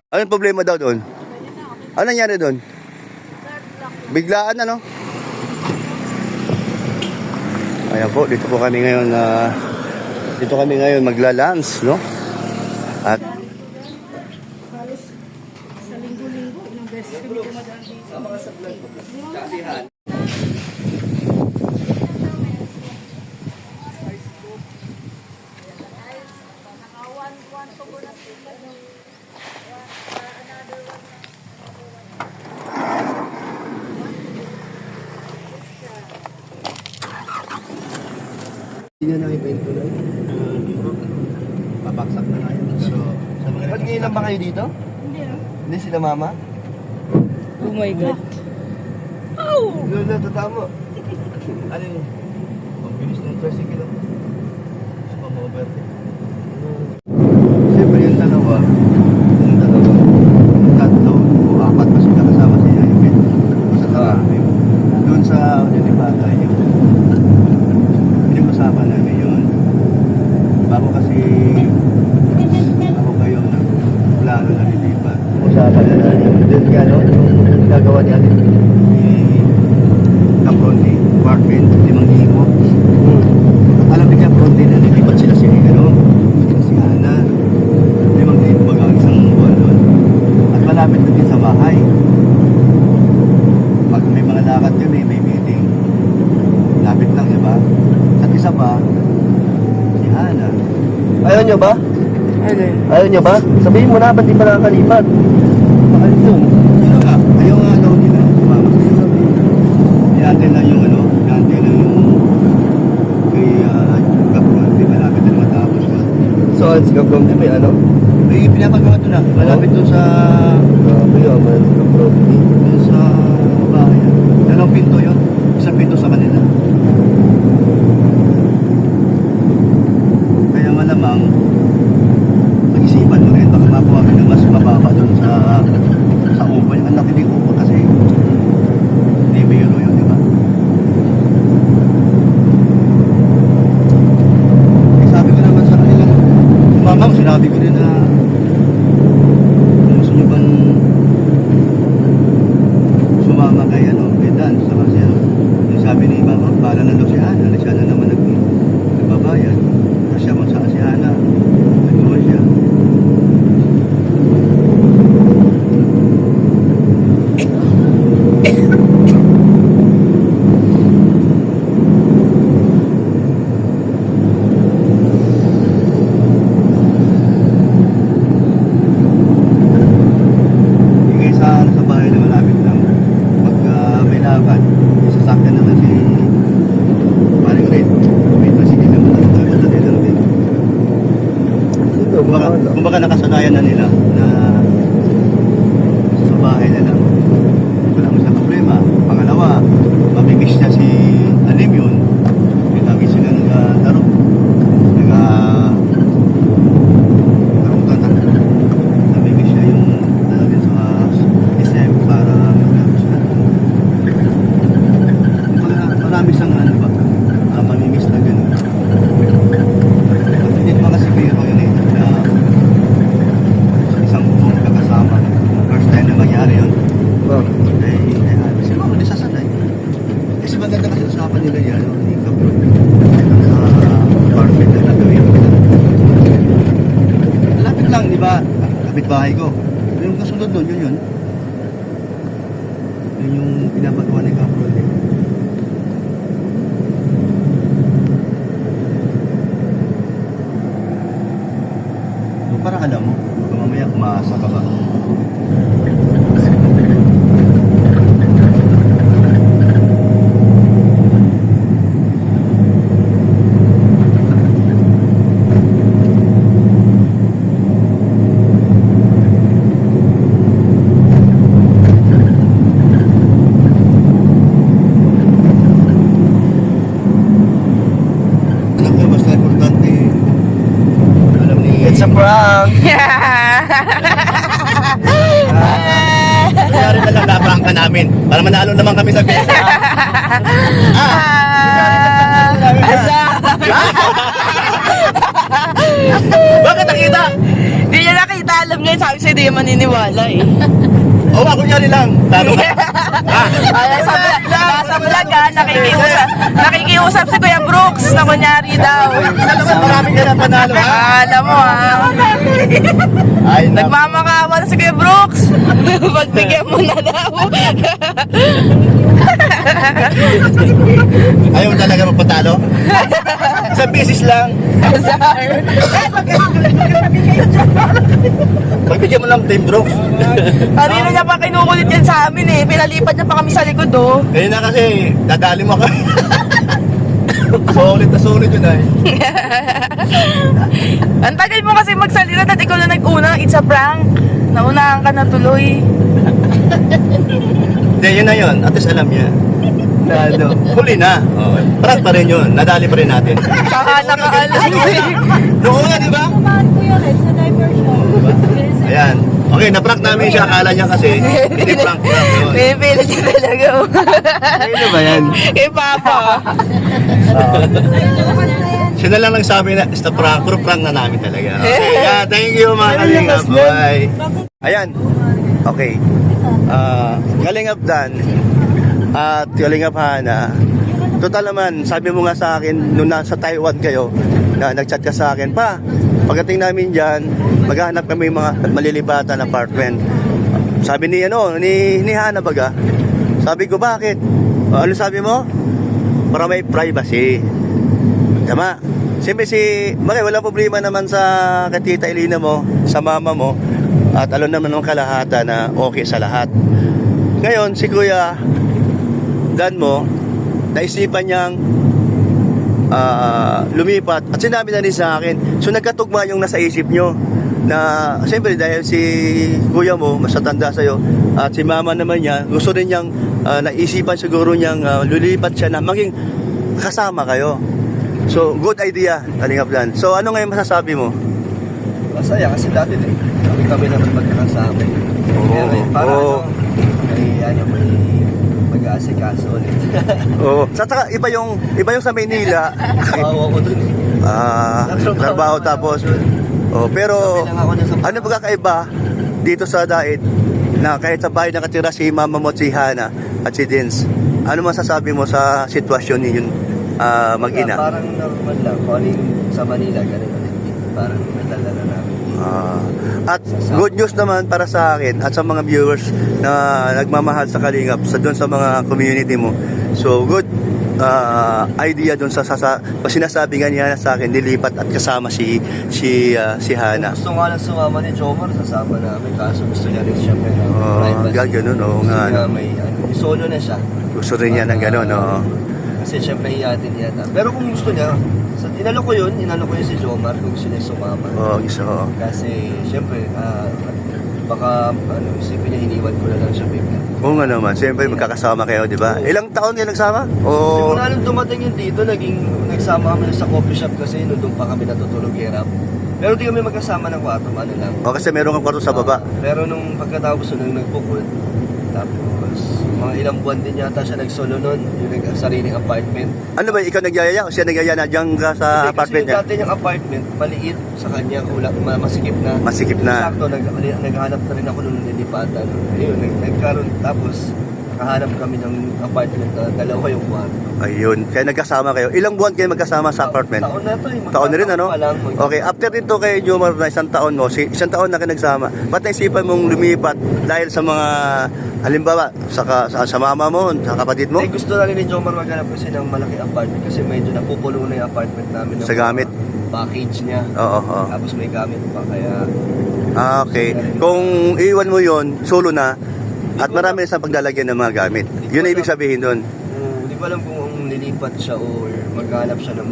Anong problema daw doon? Ano nangyari doon? Biglaan ano? Ayan po, dito kami ngayon magla-lunch, no? At Sa linggo-linggo, ilang beses kami dumadaan dito. hindi na namin ko lang. Papaksak na tayo. Pero sa mga ba't ngayon lang ba kayo dito? Hindi no? Hindi sila mama? Oh my God. Lola, tatama. Ano yun? Ang bilis ng tricycle ako. Sa pang-overtake. Siyempre yung dalawa, yung tatlo, o apat pa sila kasama si Ivan. Basta sa amin. Doon sa Unilipata, yung usapan namin yun. Bago kayo ng plano na lilipat. Usapan na namin. Doon nga, no? Yung gagawa ni Ate Kapronti, apartment, 5,000. Alam niya Kapronti na nilipat sila si Hana. 5,000 baga isang buwan doon. At malapit na din sa bahay. Pag may mga lakad yun, may meeting. Lapit lang, di ba? At isa pa, si Hana. Ayaw nyo ba? Ayaw nyo ba? Sabihin mo na, ba't di pa nakakalipat? Bakit doon? Yun nga, ayaw nga daw nila. Mama, i-attend lang yung i-attend lang yung kay Kapronti, malapit na matapos na. So, si Kapronti may may pinapagawa doon na, malapit doon sa Kapronti. Doon sa bahay. Dalawang pinto yun, isang pinto sa kanila. Kaya malamang, pag-isipan mo rin, baka makuha ka na mas mababa doon sa upo. Ang laki ng upo kasi hindi biro yun, di ba? Sabi ko naman sa kanila, mama, sinabi ko rin na kung gusto nyo bang sumama kay Dan, sa kasi sabi ni mama, bahala na daw si Hana, siya na naman nagbabayad. Kasi siya kung saan si Hana, nagtuwa siya. Kumbaga nakasanayan na nila na sa bahay na lang. Wala mo sa problema. Pangalawa, mamimiss niya si Alim yun. May lagi sila nagtaro. Namimiss niya yung talagang sa SM para magkakos na. Marami siyang mamimiss na gano'n. Hindi naman kasi biro yun na isang buong kakasama. First time na mangyari yun. Sila mo sasanay. Kasi maganda kasi usapan nila yan. Sa apartment na nagawin. Lapit lang, di ba? Kapitbahay ko. Yung kasunod nun, yun. Yun yung pinapagawa ni Kapronti. Parang alam mo, mamaya umasa ka ba? Alam ko, basta importante, alam ni... It's a prank! Kaya rin na lang naprank ka namin para manalo naman kami sa pesa. Bakit nakita? Hindi niya nakita, alam niya, sabi sa'yo, di yan maniniwala eh. Oo, ako nyari lang. Talo ka. Ay, nasa vlog nakikiusap si Kuya Brooks na kunyari daw. Marami ka na panalo, ha? Alam mo Ay, nagmamakawan si Kuya Brooks. Pagbigyan mo na daw. Ayaw talaga magpatalo? Sa beses lang. Pagbigyan mo lang Team Brooks. Kanina niya pa kinukulit yan sa amin eh. Pinalipat niya pa kami sa likod oh. Kaya na kasi, dadali mo ka. Solid na solid yun ay. Ang tagal mo kasi magsalita at ikaw na nag-una. It's a prank. Naunahan ka na tuloy. Hindi, yun na yun. At least alam niya. Nado. Huli na. Okay. Prank pa rin yun. Nadali pa rin natin. Saka nakaalam. Noong una, di ba? Kumahan ko yun, sa diversion. Ayan. Okay, na-prank namin siya. Akala niya kasi, hindi prank yun. Pinipilit niya talaga. Ano ba yan? Kay Papa. Siya na lang nagsabi na, basta prank, puro prank na namin talaga. Okay, yeah, thank you mga Kalingap. Bye. Ayan. Okay. Kalingap Dan at Kalingap Hana. Total naman, sabi mo nga sa akin, nung nasa Taiwan kayo, na nag-chat ka sa akin, pa, pagdating namin dyan, maghahanap kami mga malilipatan apartment. Sabi ni Hana baga, sabi ko, bakit? Ano sabi mo? Para may privacy. Tama. Siyempre walang problema naman sa katita Elina mo, sa mama mo, at alam naman ng kalahatan na okay sa lahat. Ngayon, si Kuya Dan mo, naisipan niyang lumipat at sinabi na rin sa akin. So nagkatugma yung nasa isip nyo na siyempre dahil si kuya mo mas matanda sa'yo at si mama naman niya gusto rin niyang naisipan siguro niyang lulipat siya na maging kasama kayo. So good idea, Kalingap Dan. So ano ngayon masasabi mo? Masaya kasi dati din. Kami naman magkakasama. Oo. May mag-aasikaso ulit. Oo. Saka iba yung sa Maynila. Bawa ko dun. Trabaho tapos. Pero Sabi lang ako na sa- ano ba kakaiba dito sa Daet na kahit sa bahay nakatira si mama mo at si Hana at si Dins? Ano masasabi mo sa sitwasyon ninyo mag-ina? Parang normal lang. Kung ano yung sa Manila, ganun ulit. Parang nadalala namin. At good news naman para sa akin at sa mga viewers na nagmamahal sa Kalingap doon sa mga community mo. So good idea doon sa sinasabi nga niya sa akin, dilipat at kasama si Hana. Gusto nga lang sumama ni Jomar, sasama namin. Kaso gusto niya rin siya may Ganun, oo nga. May solo na siya. Gusto rin niya ng gano'n, oo. Kasi syempre iyatin niya. Pero kung gusto niya, inalo ko yun si Jomar kung gusto niya sumama. Oo, gusto. Kasi syempre, baka isipin niya iniwan ko na lang siya bigla. Oo nga naman, siyempre magkakasama kayo, di ba? Ilang taon kayo nagsama? O Simula nung dumating yun dito, nagsama kami sa coffee shop kasi nung doon pa kami natutulog hirap. Pero di kami magkasama ng kwarto, ano lang. kasi meron kang kwarto sa baba. Pero nung pagkatapos nung nagpukod, tapos mga ilang buwan din yata siya nagsolo nun, yung sariling apartment. Ano ba, ikaw nagyayaya o siya nagyayaya na dyan ka sa apartment Kasi niya? yung dati niyang apartment, maliit sa kanya, masikip na. Masikip na. Sakto, naghahanap na rin ako nung nilipatan. Ayun, nagkaroon, tapos nakahanap kami ng apartment na dalawa yung kwarto. Ayun, kaya nagkasama kayo. Ilang buwan kayo magkasama sa apartment? Taon na to eh. Taon na rin, ano? Pa lang, Okay, after dito kay Jomar na isang taon mo, isang taon na kayo nagsama, ba't naisipan mong lumipat dahil sa mga, halimbawa, sa mama mo, sa kapatid mo? Eh, gusto na rin ni Jomar maghanap kasi ng malaki apartment kasi medyo napupulo na yung apartment namin. ng Sa gamit? mga package niya. Oo. Tapos may gamit pa kaya Okay. Kung iwan mo yon solo na, at marami na sa paglalagyan ng mga gamit. Yun ang ibig sabihin doon. hindi ko alam kung lilipat siya or maghanap siya ng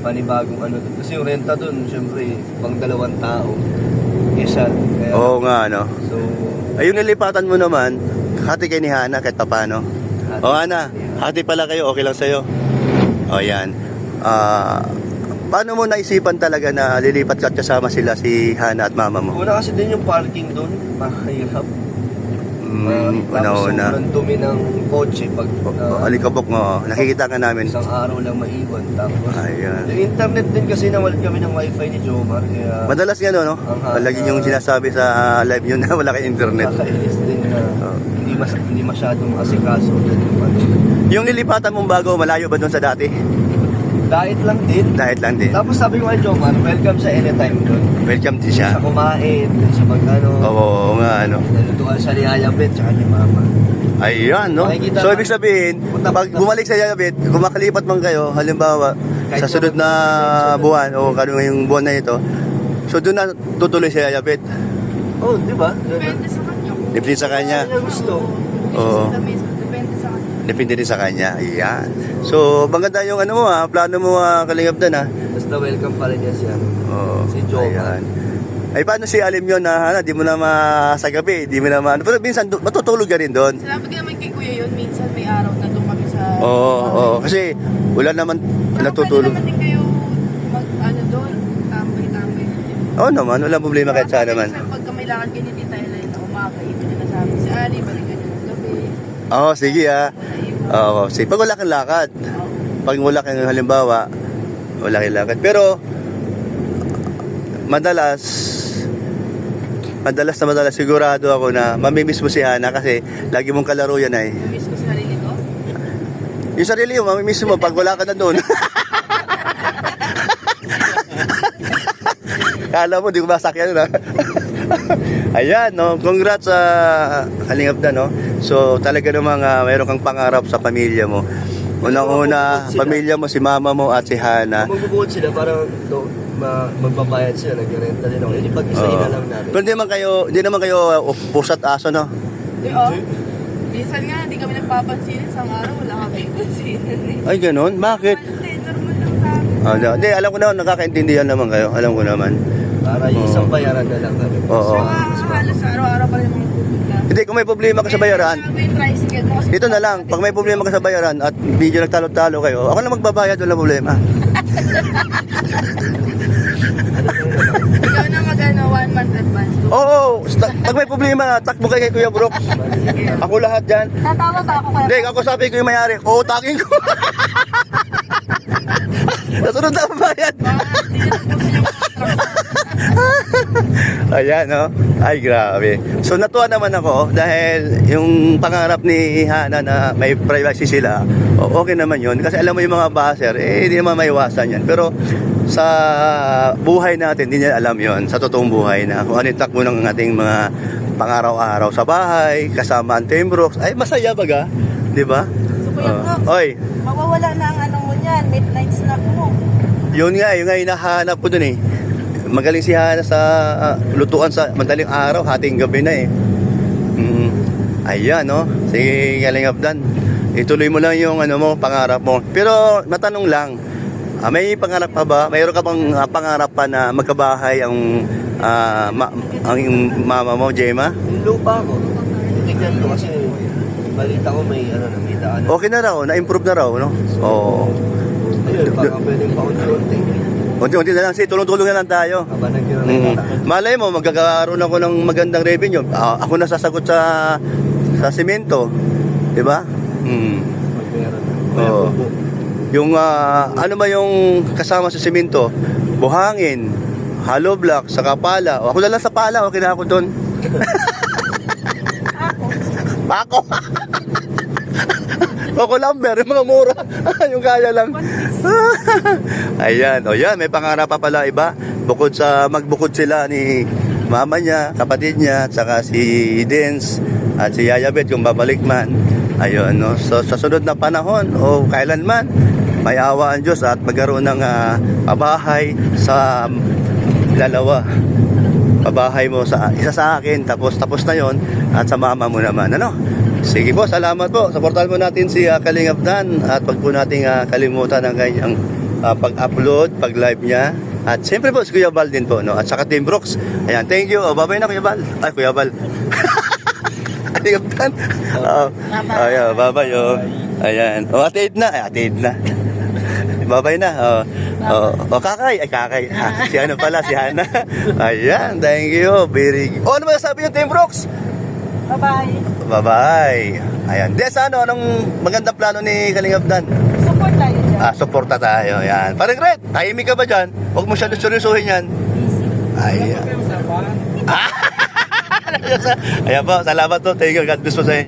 panibagong ano. Kasi yung renta doon, syempre, pang 2 tao. Isa. Kaya, Oo nga, ano. So, Ayun, nilipatan mo naman, hati kay ni Hana kahit papano. O Hana, hati pala kayo, okay lang sa'yo. O yan. Paano mo naisipan talaga na lilipat ka at kasama sila si Hana at mama mo? una kasi din yung parking doon, mahirap. Tapos una-una. sobrang dumi ng kotse pag Alikabok mo, nakikita ka namin. isang araw lang maiwan. Tapos Ayan. yung internet din kasi nawalan kami ng wifi ni Jomar. Kaya Madalas yan, no? Lagi yung sinasabi sa live yun na wala kang internet. nakakainis din na Oh. hindi masyadong asikaso. Yung nilipatan mong bago, malayo ba doon sa dati? Diet lang din. Dahil lang din. Tapos sabi ko kay Jomar, welcome sa anytime doon. Welcome din siya. Sa kumain, sa magkano. Oo nga, ano. Nalutuan siya ni Ayabet, tsaka ni Mama. Ayan, no? Makikita So, ka. ibig sabihin, pag bumalik sa Yayabit, kung makalipat man kayo, halimbawa, Kahit sa sunod na buwan, o kano ngayong buwan na ito, so doon na tutuloy sa Yayabit. Oh, di ba? Depende sa kanya. Depende sa kanya. Kanya gusto. Oo. Depende sa kanya. Depende din sa kanya. Ayan. So, maganda yung ano mo, plano mo, Kalingap Dan, ha? Basta welcome pa rin niya siya. Oo. Si Jomar. Ayan. Ay, paano si Alim yun na, di mo na sa gabi, di mo na pero minsan, matutulog ka rin doon. Salamat din naman kay Kuya yun. Minsan may araw na doon kami sa... Oo, kasi wala naman natutulog. Pwede naman din kayo mag-ano doon. Tambay-tambay. Oo naman, wala problema kahit saan naman. Minsan pagka may lakad ka ni Tita Elaine na umaga, yun na nasabi si Ali, balik ka niya ng gabi. Oo, sige ah. Naiwan. Oo, sige. Pag wala kang lakad, pag wala kang halimbawa, wala kang lakad. Pero, madalas sigurado ako na mamimiss mo si Hana kasi lagi mong kalaro yan ay. Miss ko sa sarili ko. Yung sarili mo, mamimiss mo pag wala ka na doon. Kala mo, di ko masakyan na. Ayan, no? Congrats sa Kalingap Dan, no? So, talaga namang mayroon kang pangarap sa pamilya mo. Unang-una, pamilya mo, si mama mo at si Hana. Kung magbubuod sila, parang magbabayad sila, nag-renta din ako. Hindi pag-isahin na lang natin. Pero hindi naman kayo pusat aso, no? Di oh. Minsan nga, hindi kami nagpapansin. Isang araw, wala kami pansinan eh. Ay, ganun? Bakit? Normal lang sa amin. Hindi, alam ko naman, nakakaintindihan naman kayo. Alam ko naman. Para yung isang bayaran na lang kami. Oo. So, halos araw-araw pa rin mga pupunta. Hindi, kung may problema ka sa bayaran, Yung tricycle mo kasi... dito na lang. Pag may problema ka sa bayaran at medyo nagtalo-talo kayo, ako na magbabayad, wala problema. Ikaw na mag-ano, 1 month advance. Oo, pag may problema, takbo kay Kuya Brooks. Ako lahat dyan. Tatawag ako kaya. Hindi, ako sabi ko yung mayari, taking ko. Nasunod na ang bayad. Ayan, no? Ay, grabe. So, natuwa naman ako dahil yung pangarap ni Hana na may privacy sila, okay naman yun. Kasi alam mo yung mga baser, hindi naman maiwasan yan. Pero sa buhay natin, hindi niya alam yon sa totoong buhay na kung ano yung takbo ng ating mga pangaraw-araw sa bahay, kasama ang Team Brooks. Ay, masaya baga? Di ba? So, Kuya Brooks, Oy, mawawala na ang ano mo niyan, midnight snack mo. yun nga hinahanap ko dun eh. Magaling si Hana sa lutuan sa madaling araw, hating gabi na eh. Ayan, no? Sige, Kalingap Dan. Ituloy mo lang yung pangarap mo. Pero matanong lang, may pangarap pa ba? Mayroon ka bang pangarap pa na magkabahay ang mama mo, Gemma? Yung lupa ko, tignan ko kasi balita ko may daan. Okay na raw, na-improve na raw, no? Oo. Ayun, baka pwedeng paunti-unti. Unti-unti na lang, tulong-tulong na lang tayo. Haba na gano'n. Malay mo, magkakaroon ako ng magandang revenue. Ako na sasagot sa semento. Di ba? Oo. Yung ano ba yung kasama sa semento? Buhangin, hollow block, saka pala. Ako na lang sa pala, okay na ako doon. Pako. Pako lumber, yung mga mura. Yung kaya lang. Ayan, yan, may pangarap pa pala iba. Bukod sa magbukod sila ni mama niya, kapatid niya, at saka si Dens at si Yayabet kung babalik man. Ayun, no? So, sa sunod na panahon o kailanman, may awa ang Diyos at magkaroon ng pabahay sa dalawa. Pabahay mo sa isa sa akin, tapos na yon at sa mama mo naman. Ano? Sige po, salamat po. Supportahan mo natin si Kalingap Dan at wag po nating kalimutan ang kanyang pag-upload, pag-live niya. At siyempre po, si Kuya Bal din po, no? At saka Team Brooks. Ayan, thank you. Bye-bye na, Kuya Bal. Ay, Kuya Bal. Kalingap Dan. Ayan, bye-bye. Ayan. Ate Ed na. Ate Ed na. Bye-bye na. Kakay. Ay, Kakay. Si ano pala, si Hana. Ayan, thank you. Very good. Ano ba sabi yung Team Brooks? Bye-bye. Bye-bye. Ayan. Des, anong magandang plano ni Kalingap Dan? Support tayo dyan. Suporta tayo. Ayan. Paring Red, tahimik ka ba dyan? Huwag mo siya seryosohin yan. Ayan. Ayan po, salamat po. Thank you. God bless po sa inyo.